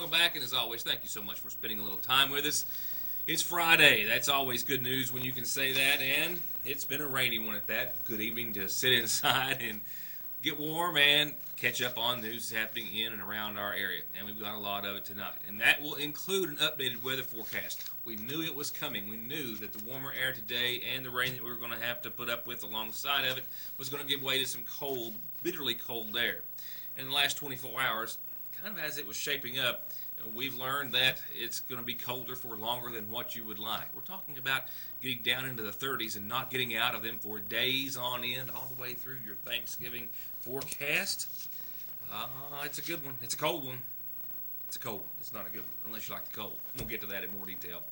welcome back, and as always, thank you so much for spending a little time with us. It's Friday. That's always good news when you can say that, and it's been a rainy one at that. Good evening to sit inside and get warm and catch up on news that's happening in and around our area. And we've got a lot of it tonight. And that will include an updated weather forecast. We knew it was coming. We knew that the warmer air today and the rain that we were going to have to put up with alongside of it was going to give way to some cold, bitterly cold air. In the last 24 hours, kind of as it was shaping up, we've learned that it's going to be colder for longer than what you would like. We're talking about getting down into the 30s and not getting out of them for days on end, all the way through your Thanksgiving forecast. It's a good one. It's a cold one. It's a cold one. It's not a good one, unless you like the cold. We'll get to that in more detail.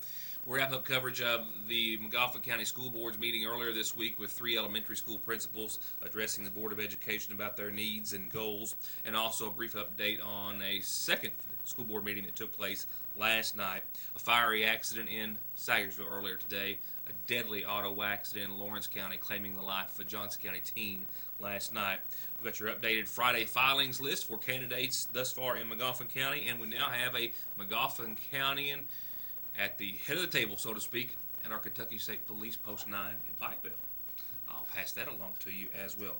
We'll wrap up coverage of the McGoffin County School Board's meeting earlier this week with 3 elementary school principals addressing the Board of Education about their needs and goals, and also a brief update on a second school board meeting that took place last night. A fiery accident in Sayersville earlier today, a deadly auto accident in Lawrence County claiming the life of a Johnson County teen last night. We've got your updated Friday filings list for candidates thus far in McGoffin County, and we now have a McGoffin Countyan at the head of the table, so to speak, at our Kentucky State Police Post 9 in Pikeville. I'll pass that along to you as well.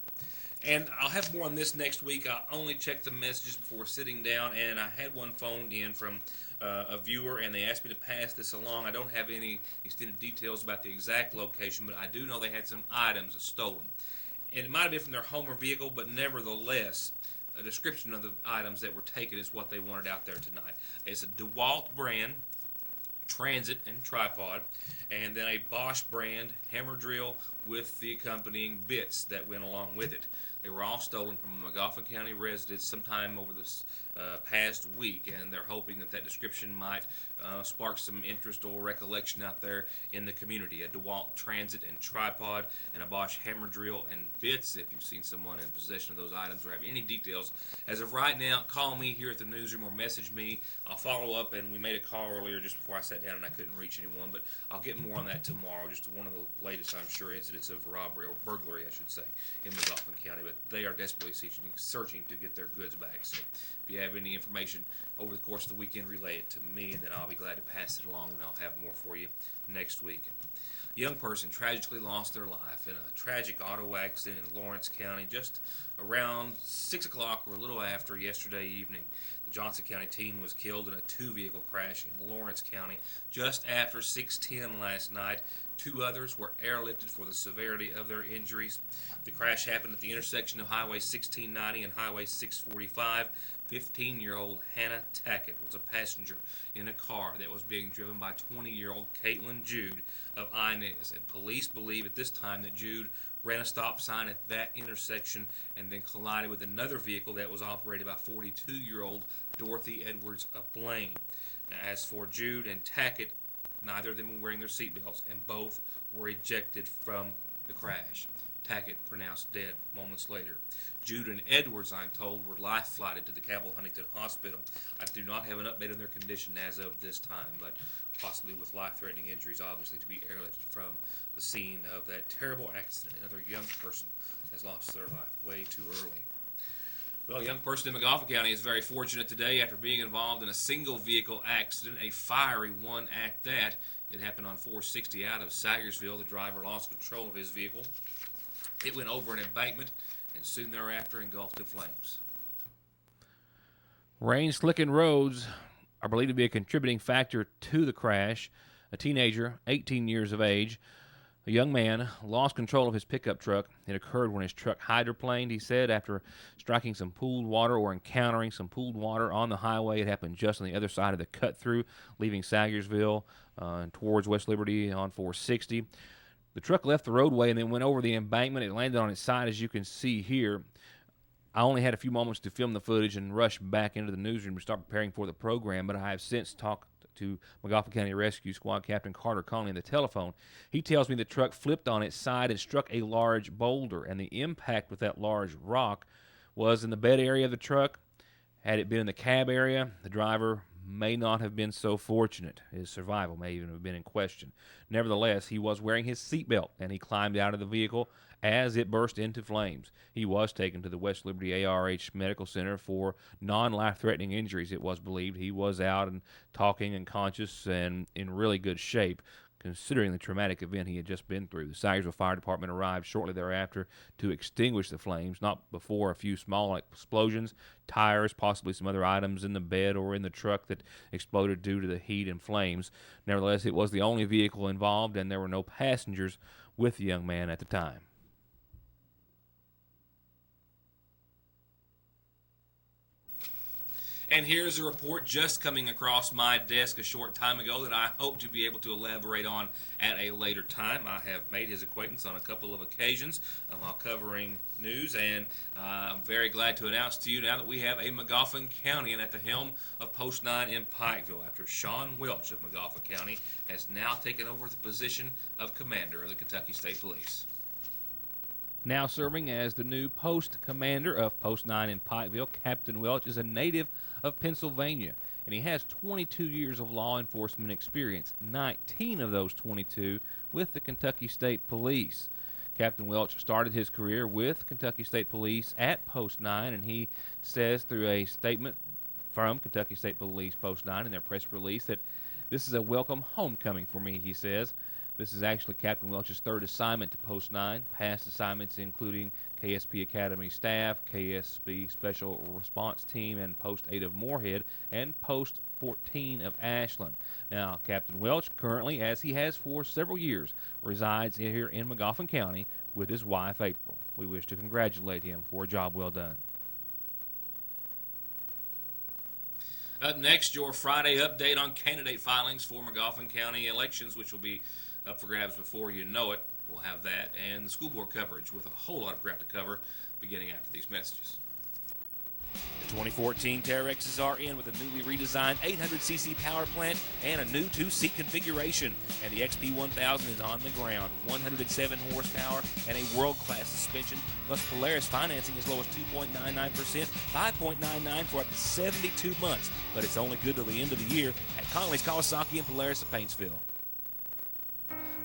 And I'll have more on this next week. I only checked the messages before sitting down, and I had one phoned in from a viewer, and they asked me to pass this along. I don't have any extended details about the exact location, but I do know they had some items stolen. And it might have been from their home or vehicle, but nevertheless, a description of the items that were taken is what they wanted out there tonight. It's a DeWalt brand transit and tripod, and then a Bosch brand hammer drill with the accompanying bits that went along with it. They were all stolen from a McGoffin County resident sometime over this past week, and they're hoping that that description might spark some interest or recollection out there in the community. A DeWalt transit and tripod and a Bosch hammer drill and bits. If you've seen someone in possession of those items or have any details, as of right now, call me here at the newsroom or message me. I'll follow up, and we made a call earlier just before I sat down and I couldn't reach anyone, but I'll get more on that tomorrow. Just one of the latest, I'm sure, incidents of robbery, or burglary, I should say, in McGoffin County, but they are desperately searching to get their goods back. So if you have any information over the course of the weekend, relay it to me, and then I'll be glad to pass it along, and I'll have more for you next week. A young person tragically lost their life in a tragic auto accident in Lawrence County just around 6 o'clock or a little after yesterday evening. The Johnson County teen was killed in a 2-vehicle crash in Lawrence County just after 6:10 last night. 2 others were airlifted for the severity of their injuries. The crash happened at the intersection of Highway 1690 and Highway 645. 15-year-old Hannah Tackett was a passenger in a car that was being driven by 20-year-old Caitlin Jude of Inez, and police believe at this time that Jude ran a stop sign at that intersection and then collided with another vehicle that was operated by 42-year-old Dorothy Edwards of Blaine. Now, as for Jude and Tackett, neither of them were wearing their seatbelts, and both were ejected from the crash. Tackett pronounced dead moments later. Jude and Edwards, I'm told, were life-flighted to the Cabell Huntington Hospital. I do not have an update on their condition as of this time, but possibly with life-threatening injuries, obviously, to be airlifted from the scene of that terrible accident. Another young person has lost their life way too early. Well, a young person in McGoffin County is very fortunate today after being involved in a single-vehicle accident, a fiery one at that. It happened on 460 out of Sayersville. The driver lost control of his vehicle. It went over an embankment and soon thereafter engulfed in flames. Rain slickened roads are believed to be a contributing factor to the crash. A teenager, 18 years of age, a young man, lost control of his pickup truck. It occurred when his truck hydroplaned, he said, after striking some pooled water or encountering some pooled water on the highway. It happened just on the other side of the cut-through, leaving Sayersville and towards West Liberty on 460. The truck left the roadway and then went over the embankment. It landed on its side, as you can see here. I only had a few moments to film the footage and rush back into the newsroom to start preparing for the program, but I have since talked to McGoffin County Rescue Squad Captain Carter Conley on the telephone. He tells me the truck flipped on its side and struck a large boulder, and the impact with that large rock was in the bed area of the truck. Had it been in the cab area, the driver may not have been so fortunate. His survival may even have been in question. Nevertheless, he was wearing his seatbelt, and he climbed out of the vehicle as it burst into flames. He was taken to the West Liberty ARH Medical Center for non-life-threatening injuries. It was believed he was out and talking and conscious and in really good shape, considering the traumatic event he had just been through. The Sayersville Fire Department arrived shortly thereafter to extinguish the flames, not before a few small explosions, tires, possibly some other items in the bed or in the truck that exploded due to the heat and flames. Nevertheless, it was the only vehicle involved, and there were no passengers with the young man at the time. And here's a report just coming across my desk a short time ago that I hope to be able to elaborate on at a later time. I have made his acquaintance on a couple of occasions while covering news, and I'm very glad to announce to you now that we have a McGoffin County at the helm of Post 9 in Pikeville, after Sean Welch of McGoffin County has now taken over the position of commander of the Kentucky State Police. Now serving as the new post commander of Post 9 in Pikeville, Captain Welch is a native of Pennsylvania, and he has 22 years of law enforcement experience, 19 of those 22 with the Kentucky State Police. Captain Welch started his career with Kentucky State Police at Post 9, and he says through a statement from Kentucky State Police Post 9 in their press release that this is a welcome homecoming for me, he says. This is actually Captain Welch's third assignment to Post 9. Past assignments including KSP Academy staff, KSP Special Response Team, and Post 8 of Moorhead, and Post 14 of Ashland. Now, Captain Welch currently, as he has for several years, resides here in McGoffin County with his wife, April. We wish to congratulate him for a job well done. Up next, your Friday update on candidate filings for McGoffin County elections, which will be up for grabs before you know it. We'll have that, and the school board coverage with a whole lot of crap to cover beginning after these messages. The 2014 Terrexes are in with a newly redesigned 800cc power plant and a new two-seat configuration, and the XP1000 is on the ground. 107 horsepower and a world-class suspension, plus Polaris financing as low as 2.99%, 5.99 for up to 72 months, but it's only good till the end of the year at Connolly's Kawasaki and Polaris of Paintsville.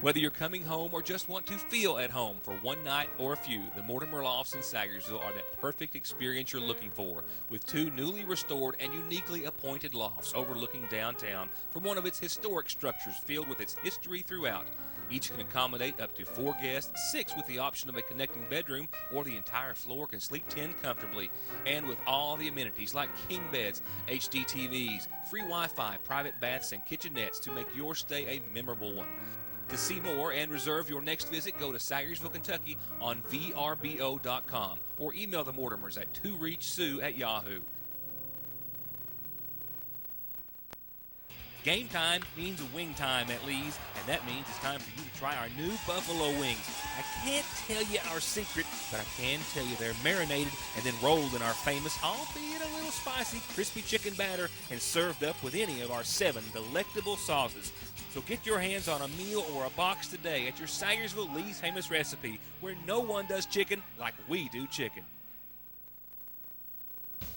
Whether you're coming home or just want to feel at home for one night or a few, the Mortimer Lofts in Sayersville are that perfect experience you're looking for, with two newly restored and uniquely appointed lofts overlooking downtown from one of its historic structures filled with its history throughout. Each can accommodate up to 4 guests, 6 with the option of a connecting bedroom, or the entire floor can sleep 10 comfortably. And with all the amenities like king beds, HD TVs, free Wi-Fi, private baths, and kitchenettes to make your stay a memorable one. To see more and reserve your next visit, go to Sayersville, Kentucky on vrbo.com or email the Mortimers at 2reachsue@yahoo. Game time means wing time at Lee's, and that means it's time for you to try our new buffalo wings. I can't tell you our secret, but I can tell you they're marinated and then rolled in our famous, albeit a little spicy, crispy chicken batter and served up with any of our 7 delectable sauces. So get your hands on a meal or a box today at your Sayersville Lee's famous recipe, where no one does chicken like we do chicken.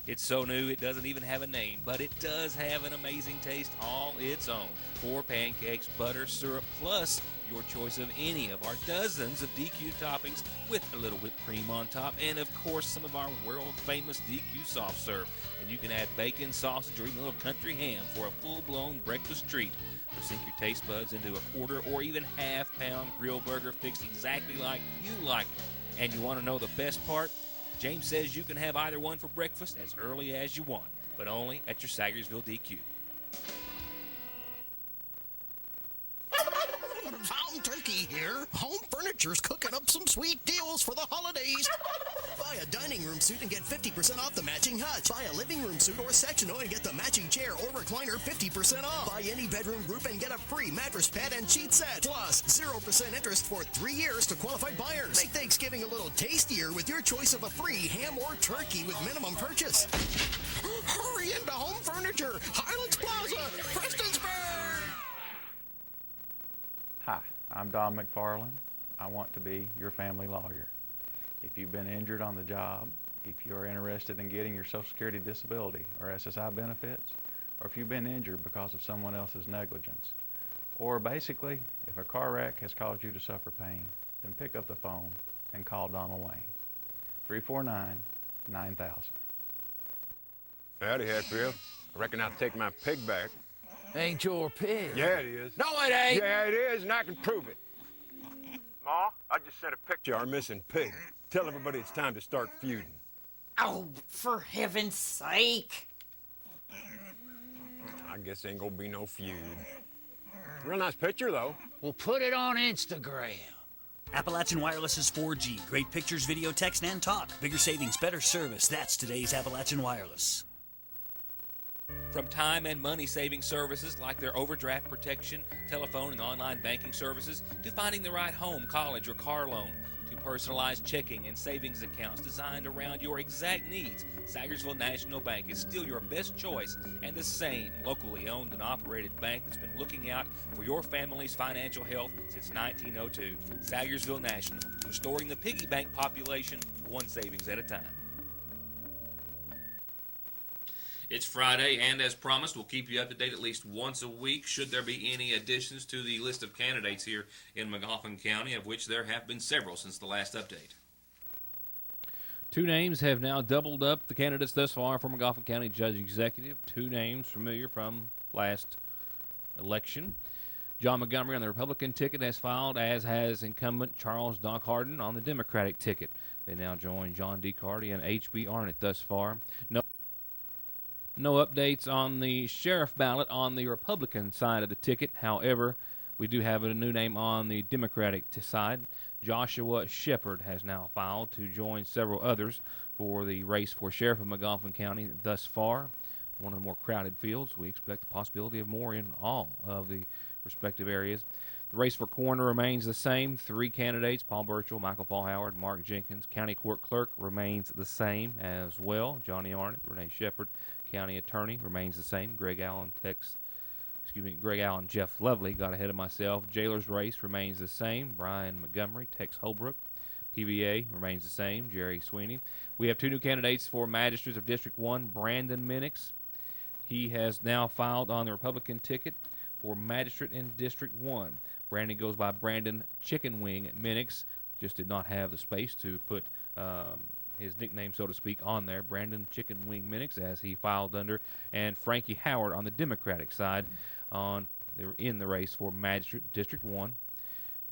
It's so new it doesn't even have a name, but it does have an amazing taste all its own. 4 pancakes, butter, syrup, plus your choice of any of our dozens of DQ toppings with a little whipped cream on top, and of course some of our world-famous DQ soft serve. And you can add bacon, sausage, or even a little country ham for a full-blown breakfast treat. So sink your taste buds into a quarter or even half-pound grill burger fixed exactly like you like it. And you want to know the best part? James says you can have either one for breakfast as early as you want, but only at your Sayersville DQ. Tom Turkey here. Home Furniture's cooking up some sweet deals for the holidays. Buy a dining room suit and get 50% off the matching hutch. Buy a living room suit or sectional and get the matching chair or recliner 50% off. Buy any bedroom group and get a free mattress pad and sheet set. Plus, 0% interest for 3 years to qualified buyers. Make Thanksgiving a little tastier with your choice of a free ham or turkey with minimum purchase. Hurry into Home Furniture, Highlands Plaza, Prestonsburg. Hi, I'm Don McFarland. I want to be your family lawyer. If you've been injured on the job, if you're interested in getting your Social Security disability or SSI benefits, or if you've been injured because of someone else's negligence. Or basically, if a car wreck has caused you to suffer pain, then pick up the phone and call Donald Wayne. 349-9000. Howdy, Hatfield. I reckon I'll take my pig back. Ain't your pig. Yeah, it is. No, it ain't. Yeah, it is, and I can prove it. Ma, I just sent a picture of our missing pig. Tell everybody it's time to start feuding. Oh, for heaven's sake. I guess ain't gonna be no feud. Real nice picture, though. We'll put it on Instagram. Appalachian Wireless's 4G. Great pictures, video, text, and talk. Bigger savings, better service. That's today's Appalachian Wireless. From time and money saving services like their overdraft protection, telephone and online banking services, to finding the right home, college, or car loan, to personalized checking and savings accounts designed around your exact needs, Sagersville National Bank is still your best choice and the same locally owned and operated bank that's been looking out for your family's financial health since 1902. Sagersville National, restoring the piggy bank population one savings at a time. It's Friday, and as promised, we'll keep you up to date at least once a week should there be any additions to the list of candidates here in Magoffin County, of which there have been several since the last update. Two names have now doubled up the candidates thus far for Magoffin County Judge Executive. Two names familiar from last election. John Montgomery on the Republican ticket has filed, as has incumbent Charles Doc Harden on the Democratic ticket. They now join John D. Carty and H.B. Arnott thus far. No updates on the sheriff ballot on the Republican side of the ticket. However, we do have a new name on the Democratic side. Joshua Shepard has now filed to join several others for the race for sheriff of Magoffin County thus far. One of the more crowded fields. We expect the possibility of more in all of the respective areas. The race for coroner remains the same. Three candidates, Paul Burchell, Michael Paul Howard, Mark Jenkins. County court clerk remains the same as well. Johnny Arnott, Renee Shepard. County attorney remains the same. Greg Allen, Jeff Lovely, got ahead of myself. Jailer's race remains the same. Brian Montgomery, Tex Holbrook. PVA remains the same. Jerry Sweeney. We have two new candidates for magistrates of District 1. Brandon Minix. He has now filed on the Republican ticket for magistrate in District 1. Brandon goes by Brandon Chicken Wing Minix. Just did not have the space to put his nickname, so to speak, on there. Brandon Chicken Wing Minix, as he filed under, and Frankie Howard on the Democratic side in the race for Magistrate District 1.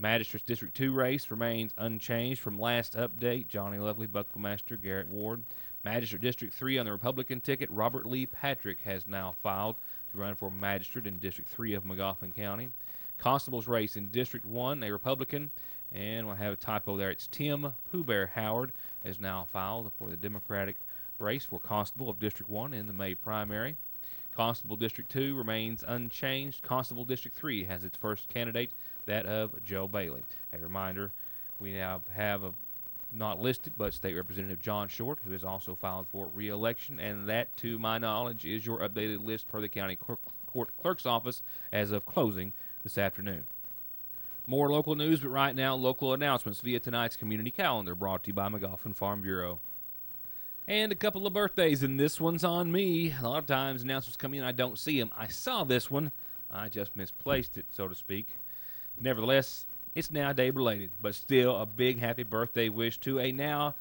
Magistrate's District 2 race remains unchanged from last update. Johnny Lovely, Buckmaster, Garrett Ward. Magistrate District 3 on the Republican ticket, Robert Lee Patrick has now filed to run for Magistrate in District 3 of Magoffin County. Constable's race in District 1, a Republican, and we'll have a typo there. It's Tim Pooh Bear Howard has now filed for the Democratic race for Constable of District 1 in the May primary. Constable District 2 remains unchanged. Constable District 3 has its first candidate, that of Joe Bailey. A reminder, we now have a not listed, but State Representative John Short, who has also filed for re-election, and that, to my knowledge, is your updated list per the County Court Clerk's Office as of closing this afternoon. More local news, but right now, local announcements via tonight's community calendar, brought to you by Magoffin Farm Bureau. And a couple of birthdays, and this one's on me. A lot of times announcements come in, I don't see them. I saw this one. I just misplaced it, so to speak. Nevertheless, it's now day belated, but still a big happy birthday wish to a now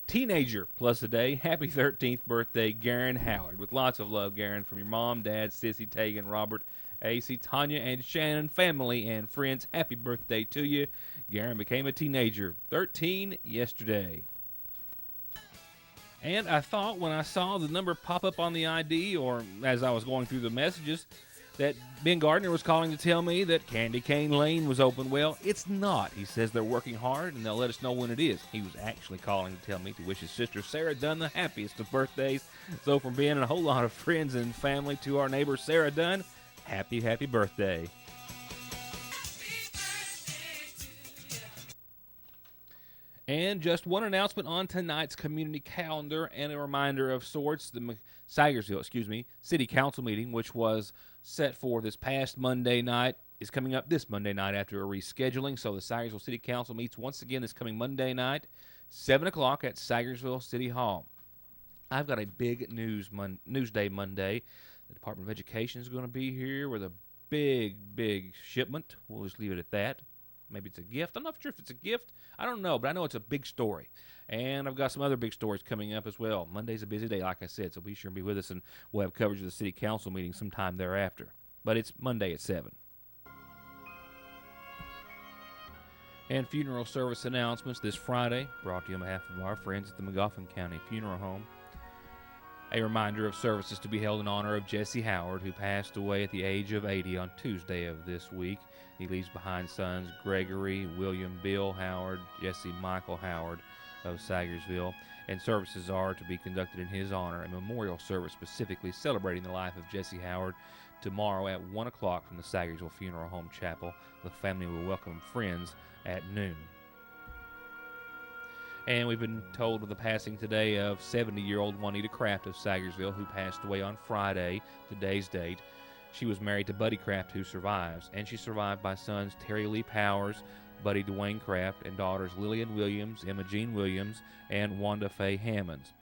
teenager plus a day. Happy 13th birthday, Garen Howard. With lots of love, Garen, from your mom, dad, Sissy, Tegan, Robert, AC, Tanya, and Shannon, family, and friends. Happy birthday to you. Garen became a teenager, 13 yesterday. And I thought when I saw the number pop up on the ID, or as I was going through the messages, that Ben Gardner was calling to tell me that Candy Cane Lane was open. Well, it's not. He says they're working hard, and they'll let us know when it is. He was actually calling to tell me to wish his sister Sarah Dunn the happiest of birthdays. So from Ben and a whole lot of friends and family to our neighbor Sarah Dunn, happy, happy birthday. And just one announcement on tonight's community calendar and a reminder of sorts. The Sagersville, City Council meeting, which was set for this past Monday night, is coming up this Monday night after a rescheduling. So the Sagersville City Council meets once again this coming Monday night, 7 o'clock at Sagersville City Hall. I've got a big news day Monday. The Department of Education is going to be here with a big shipment. We'll just leave it at that. Maybe it's a gift. I'm not sure if it's a gift. I don't know, but I know it's a big story. And I've got some other big stories coming up as well. Monday's a busy day, like I said, so be sure and be with us, and we'll have coverage of the city council meeting sometime thereafter. But it's Monday at 7. And funeral service announcements this Friday, brought to you on behalf of our friends at the McGoffin County Funeral Home. A reminder of services to be held in honor of Jesse Howard, who passed away at the age of 80 on Tuesday of this week. He leaves behind sons Gregory, William Bill Howard, Jesse Michael Howard of Sagersville, and services are to be conducted in his honor. A memorial service specifically celebrating the life of Jesse Howard tomorrow at 1 o'clock from the Sagersville Funeral Home Chapel. The family will welcome friends at noon. And we've been told of the passing today of 70-year-old Juanita Kraft of Sagersville, who passed away on Friday, today's date. She was married to Buddy Kraft, who survives, and she's survived by sons Terry Lee Powers, Buddy Dwayne Kraft, and daughters Lillian Williams, Emma Jean Williams, and Wanda Faye Hammonds.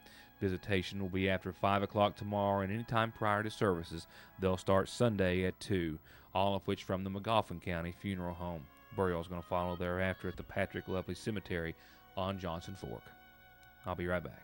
Visitation will be after 5 o'clock tomorrow and any time prior to services. They'll start Sunday at 2, all of which from the McGoffin County Funeral Home. Burial is going to follow thereafter at the Patrick Lovely Cemetery on Johnson Fork. I'll be right back.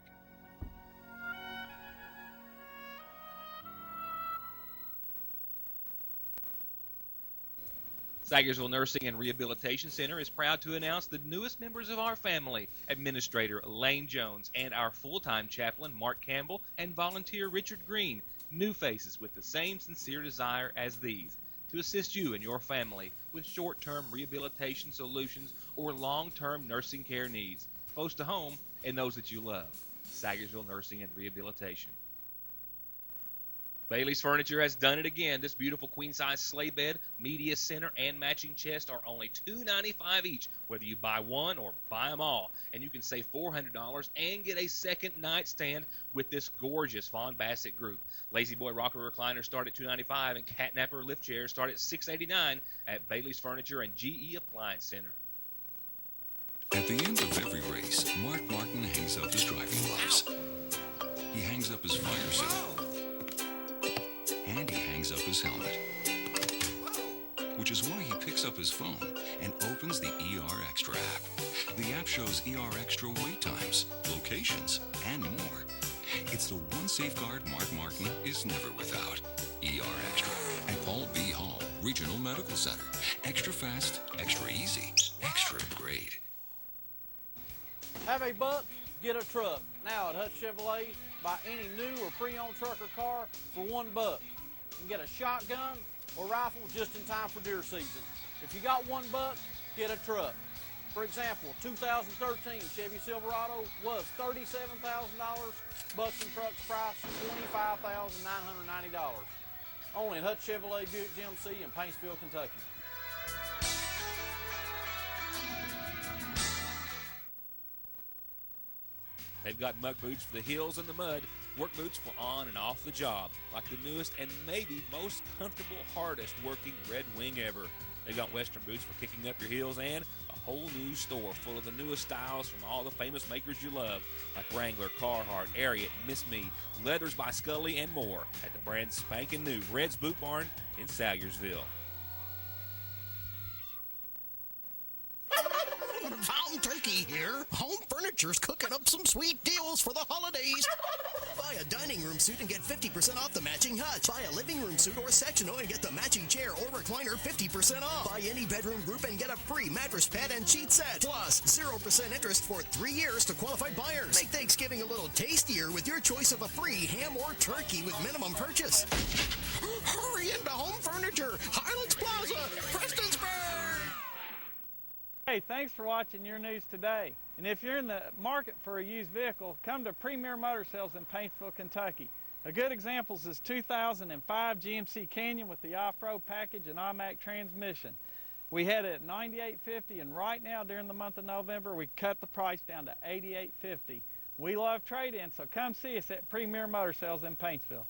Sagersville Nursing and Rehabilitation Center is proud to announce the newest members of our family, Administrator Elaine Jones and our full-time chaplain Mark Campbell and volunteer Richard Green, new faces with the same sincere desire as these, to assist you and your family with short-term rehabilitation solutions or long-term nursing care needs, close to home and those that you love. Sagersville Nursing and Rehabilitation. Bailey's Furniture has done it again. This beautiful queen-size sleigh bed, media center, and matching chest are only $295 each, whether you buy one or buy them all. And you can save $400 and get a second nightstand with this gorgeous Von Bassett group. Lazy Boy rocker recliners start at $295, and Catnapper lift chairs start at $689 at Bailey's Furniture and GE Appliance Center. At the end of every race, Mark Martin hangs up his driving gloves. He hangs up his fire suit. And he hangs up his helmet. Which is why he picks up his phone and opens the ER Extra app. The app shows ER Extra wait times, locations, and more. It's the one safeguard Mark Martin is never without. ER Extra at Paul B. Hall Regional Medical Center. Extra fast, extra easy, extra great. Have a buck, get a truck. Now at Hutch Chevrolet, buy any new or pre-owned truck or car for $1. You can get a shotgun or rifle just in time for deer season. If you got $1, get a truck. For example, 2013 Chevy Silverado was $37,000. Bucks and trucks price $25,990. Only at Hutch Chevrolet Buick GMC in Paintsville, Kentucky. They've got muck boots for the hills and the mud, work boots for on and off the job, like the newest and maybe most comfortable, hardest working Red Wing ever. They've got Western boots for kicking up your heels and a whole new store full of the newest styles from all the famous makers you love, like Wrangler, Carhartt, Ariat, Miss Me, Leathers by Scully, and more at the brand spanking new Red's Boot Barn in Sagersville. Tom Turkey here. Home Furniture's cooking up some sweet deals for the holidays. Buy a dining room suit and get 50% off the matching hutch. Buy a living room suit or sectional and get the matching chair or recliner 50% off. Buy any bedroom group and get a free mattress pad and sheet set. Plus, 0% interest for 3 years to qualified buyers. Make Thanksgiving a little tastier with your choice of a free ham or turkey with minimum purchase. Hurry into Home Furniture, Highlands Plaza, Prestonsburg. Hey, thanks for watching Your News Today. And if you're in the market for a used vehicle, come to Premier Motor Sales in Paintsville, Kentucky. A good example is this 2005 GMC Canyon with the off-road package and automatic transmission. We had it at $98.50, and right now during the month of November, we cut the price down to $88.50. We love trade-in, so come see us at Premier Motor Sales in Paintsville.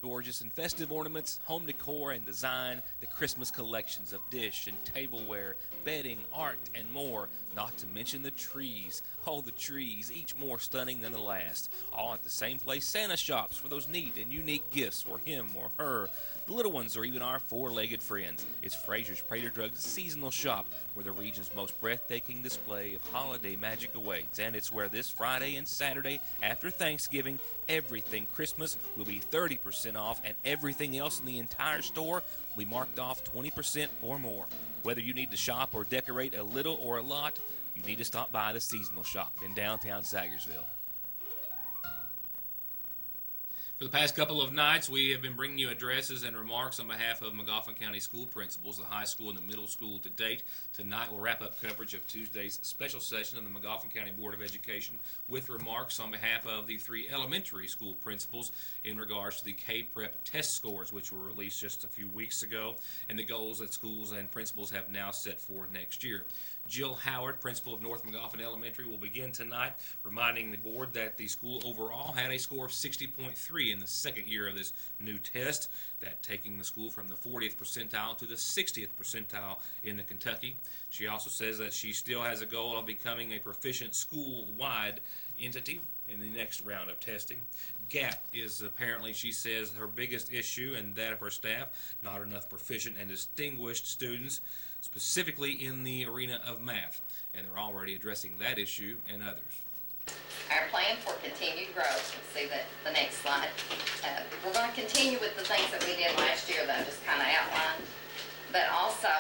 Gorgeous and festive ornaments, home decor and design, the Christmas collections of dish and tableware, bedding, art, and more, not to mention the trees. Oh, the trees, each more stunning than the last. All at the same place Santa shops for those neat and unique gifts for him or her, the little ones, or even our four-legged friends. It's Fraser's Prater Drugs seasonal shop, where the region's most breathtaking display of holiday magic awaits. And it's where this Friday and Saturday after Thanksgiving, everything Christmas will be 30% off, and everything else in the entire store will be marked off 20% or more. Whether you need to shop or decorate a little or a lot, you need to stop by the seasonal shop in downtown Sagersville. For the past couple of nights, we have been bringing you addresses and remarks on behalf of Magoffin County school principals, the high school and the middle school to date. Tonight, we'll wrap up coverage of Tuesday's special session of the Magoffin County Board of Education with remarks on behalf of the 3 elementary school principals in regards to the K-Prep test scores, which were released just a few weeks ago, and the goals that schools and principals have now set for next year. Jill Howard, principal of North Magoffin Elementary, will begin tonight, reminding the board that the school overall had a score of 60.3 in the second year of this new test, that taking the school from the 40th percentile to the 60th percentile in the Kentucky. She also says that she still has a goal of becoming a proficient school-wide entity in the next round of testing. GAP is apparently, she says, her biggest issue, and that of her staff, not enough proficient and distinguished students, specifically in the arena of math, and they're already addressing that issue and others. Our plan for continued growth, let's see the next slide. We're going to continue with the things that we did last year that I just kind of outlined, but also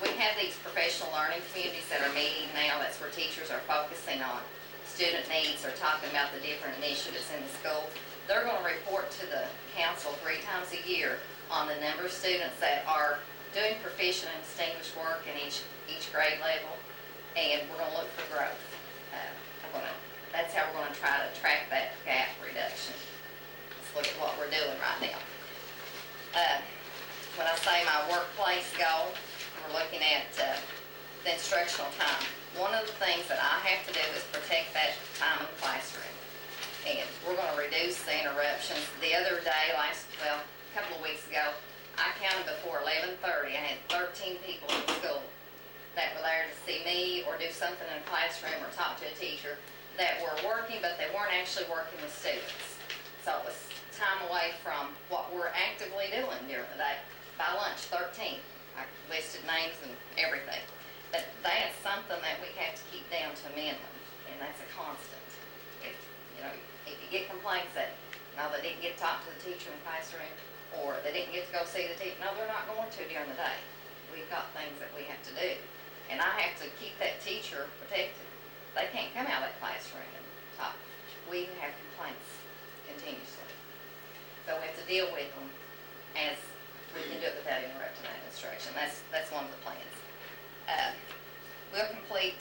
we have these professional learning communities that are meeting now. That's where teachers are focusing on student needs or talking about the different initiatives in the school. They're going to report to the council 3 times a year on the number of students that are doing proficient and distinguished work in each grade level, and we're going to look for growth. That's how we're going to try to track that gap reduction. Let's look at what we're doing right now. When I say my workplace goal, we're looking at the instructional time. One of the things that I have to do is protect that time in the classroom, and we're going to reduce the interruptions. The other day, a couple of weeks ago, I counted before 11:30. I had 13 people in school that were there to see me or do something in a classroom or talk to a teacher that were working, but they weren't actually working with students. So it was time away from what we're actively doing during the day. By lunch, 13. I listed names and everything. But that's something that we have to keep down to a minimum, and that's a constant. If you get complaints that, no, they didn't get to talk to the teacher in the classroom, or they didn't get to go see the teacher. No, they're not going to during the day. We've got things that we have to do. And I have to keep that teacher protected. They can't come out of that classroom and talk. We have complaints continuously. So we have to deal with them as we can do it without interrupting that instruction. That's one of the plans. We'll complete,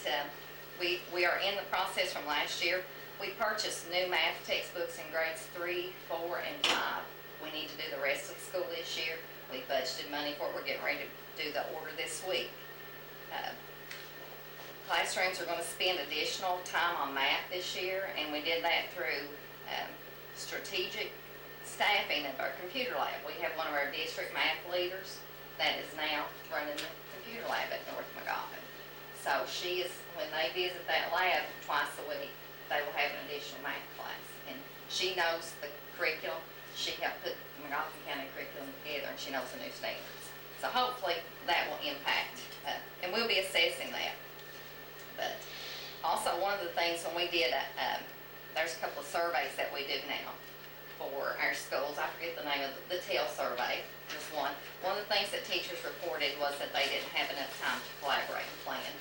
we are in the process from last year. We purchased new math textbooks in grades 3, 4, and 5. We need to do the rest of the school this year. We budgeted money for it. We're getting ready to do the order this week. Classrooms are going to spend additional time on math this year, and we did that through strategic staffing of our computer lab. We have one of our district math leaders that is now running the computer lab at North Magoffin. So she is, when they visit that lab twice a week, they will have an additional math class. And she knows the curriculum. She helped put the Magoffin County curriculum together, and she knows the new standards. So hopefully that will impact, and we'll be assessing that. But also one of the things when we did, there's a couple of surveys that we do now for our schools. I forget the name of the TEL survey. Just one. One of the things that teachers reported was that they didn't have enough time to collaborate and plan.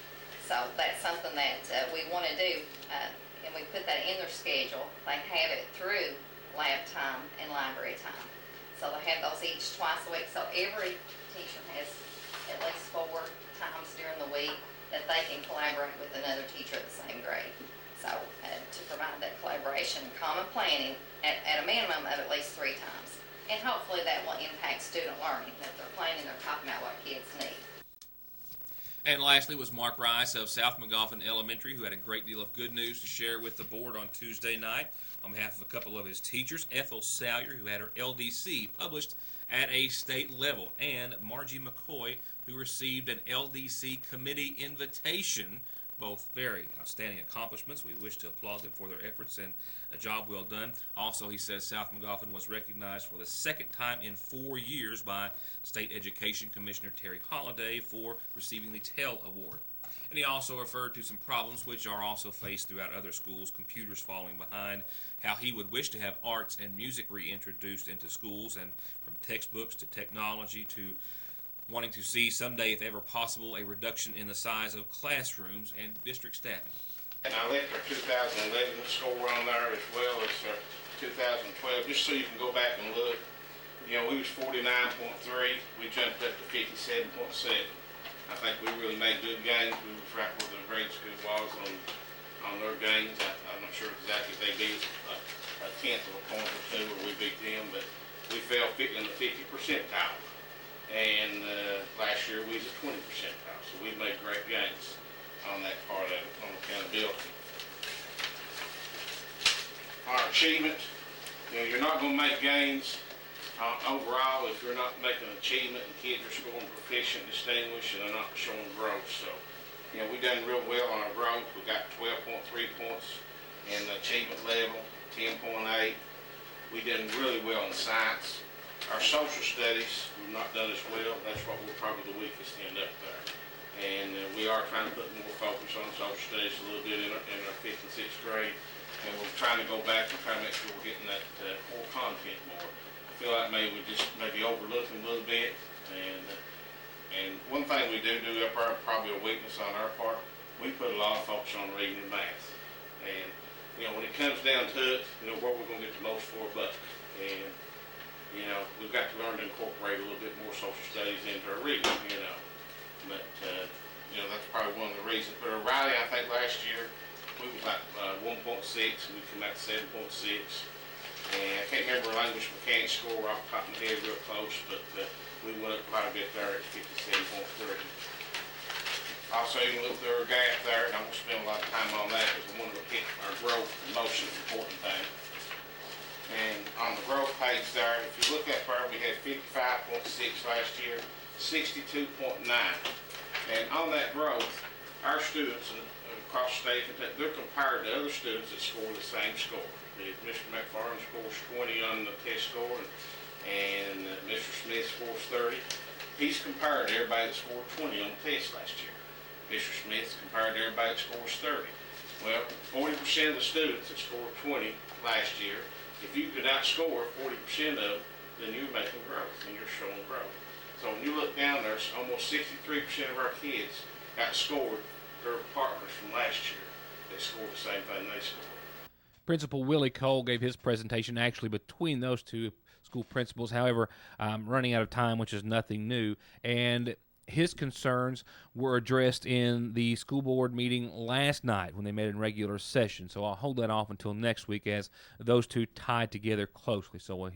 So that's something that we want to do, and we put that in their schedule. They have it through lab time and library time. So they have those each twice a week. So every teacher has at least 4 times during the week that they can collaborate with another teacher at the same grade. So to provide that collaboration, common planning at a minimum of at least 3 times. And hopefully that will impact student learning. That they're planning, they're talking about what kids need. And lastly was Mark Rice of South McGoffin Elementary, who had a great deal of good news to share with the board on Tuesday night on behalf of a couple of his teachers, Ethel Salyer, who had her LDC published at a state level, and Margie McCoy, who received an LDC committee invitation. Both very outstanding accomplishments. We wish to applaud them for their efforts and a job well done. Also, he says South McGoffin was recognized for the second time in 4 years by State Education Commissioner Terry Holliday for receiving the TEL Award. And he also referred to some problems which are also faced throughout other schools, computers falling behind, how he would wish to have arts and music reintroduced into schools, and from textbooks to technology to wanting to see someday, if ever possible, a reduction in the size of classrooms and district staffing. And I left our 2011 score on there as well as our 2012, just so you can go back and look. You know, we was 49.3, we jumped up to 57.7. I think we really made good gains. We was right where the grade school was on their gains. I'm not sure exactly if they beat a tenth of a point or two, or we beat them, but we fell in the 50 percentile. And last year we was at 20 percentile, so we made great gains on that part of it, on accountability. Our achievement, you know, you're not going to make gains overall if you're not making achievement and kids are scoring proficient, distinguished, and they're not showing growth. So, you know, we done real well on our growth. We got 12.3 points in the achievement level, 10.8. We done really well in science. Our social studies, we've not done as well. That's what we're probably the weakest end up there. And we are trying to put more focus on social studies a little bit in our 5th and 6th grade. And we're trying to go back and try to make sure we're getting that core content more. I feel like maybe we just overlook them a little bit. And one thing we do up there, probably a weakness on our part, we put a lot of focus on reading and math. And, you know, when it comes down to it, you know, where we're going to get the most for a buck. And you know, we've got to learn to incorporate a little bit more social studies into our reading, you know. But, you know, that's probably one of the reasons. But O'Reilly, I think last year, we was like 1.6, and we come out 7.6. And I can't remember our language mechanics score off the top of my head real close, but we went up quite a bit there at 57.3. Also, you can look through our gap there, and I'm going to spend a lot of time on that because I want to hit our growth the most important thing. And on the growth page there, if you look at where we had 55.6 last year, 62.9. And on that growth, our students across the state, they're compared to other students that score the same score. Mr. McFarland scores 20 on the test score, and Mr. Smith scores 30. He's compared to everybody that scored 20 on the test last year. Mr. Smith's compared to everybody that scores 30. Well, 40% of the students that scored 20 last year, if you could outscore 40% of them, then you're making growth and you're showing growth. So when you look down there, almost 63% of our kids outscored their partners from last year that scored the same thing they scored. Principal Willie Cole gave his presentation actually between those two school principals. However, I'm running out of time, which is nothing new. And his concerns were addressed in the school board meeting last night when they met in regular session. So I'll hold that off until next week as those two tied together closely. So we'll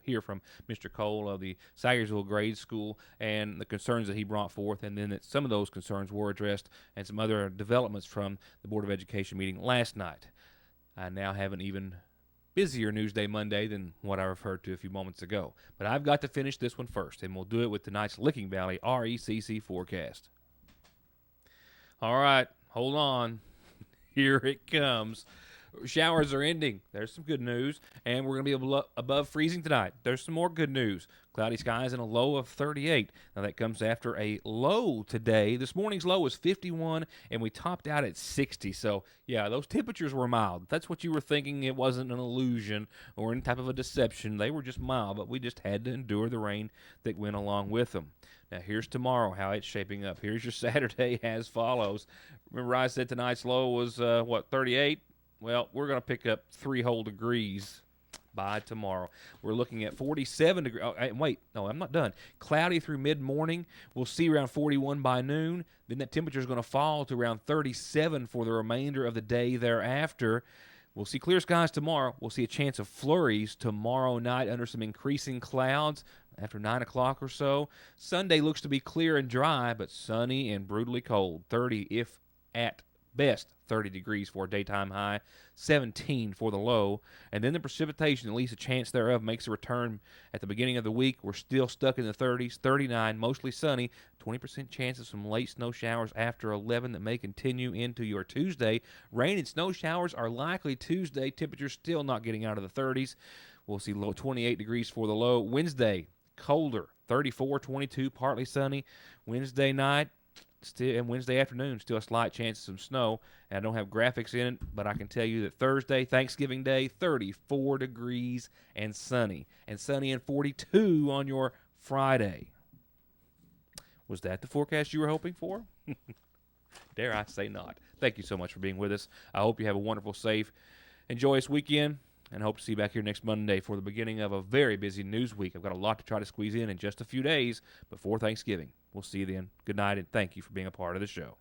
hear from Mr. Cole of the Sayersville Grade School and the concerns that he brought forth, and then that some of those concerns were addressed and some other developments from the Board of Education meeting last night. I now have an even busier Newsday Monday than what I referred to a few moments ago. But I've got to finish this one first, and we'll do it with tonight's Licking Valley RECC forecast. All right, hold on. Here it comes. Showers are ending. There's some good news, and we're going to be above freezing tonight. There's some more good news. Cloudy skies and a low of 38. Now, that comes after a low today. This morning's low was 51, and we topped out at 60. So, yeah, those temperatures were mild. If that's what you were thinking. It wasn't an illusion or any type of a deception. They were just mild, but we just had to endure the rain that went along with them. Now, here's tomorrow, how it's shaping up. Here's your Saturday as follows. Remember I said tonight's low was, 38? Well, we're going to pick up 3 whole degrees by tomorrow. We're looking at 47 degrees. Oh, wait, no, I'm not done. Cloudy through mid-morning. We'll see around 41 by noon. Then that temperature is going to fall to around 37 for the remainder of the day thereafter. We'll see clear skies tomorrow. We'll see a chance of flurries tomorrow night under some increasing clouds. after 9 o'clock or so. Sunday looks to be clear and dry, but sunny and brutally cold. 30, if at best 30 degrees for a daytime high, 17 for the low. And then the precipitation, at least a chance thereof, makes a return at the beginning of the week. We're still stuck in the 30s, 39, mostly sunny, 20% chance of some late snow showers after 11 that may continue into your Tuesday. Rain and snow showers are likely Tuesday. Temperatures still not getting out of the 30s. We'll see low 28 degrees for the low. Wednesday, colder, 34, 22, partly sunny. Wednesday night, and Wednesday afternoon, still a slight chance of some snow. And I don't have graphics in it, but I can tell you that Thursday, Thanksgiving Day, 34 degrees and sunny. And sunny and 42 on your Friday. Was that the forecast you were hoping for? Dare I say not. Thank you so much for being with us. I hope you have a wonderful, safe, and joyous weekend. And hope to see you back here next Monday for the beginning of a very busy news week. I've got a lot to try to squeeze in just a few days before Thanksgiving. We'll see you then. Good night, and thank you for being a part of the show.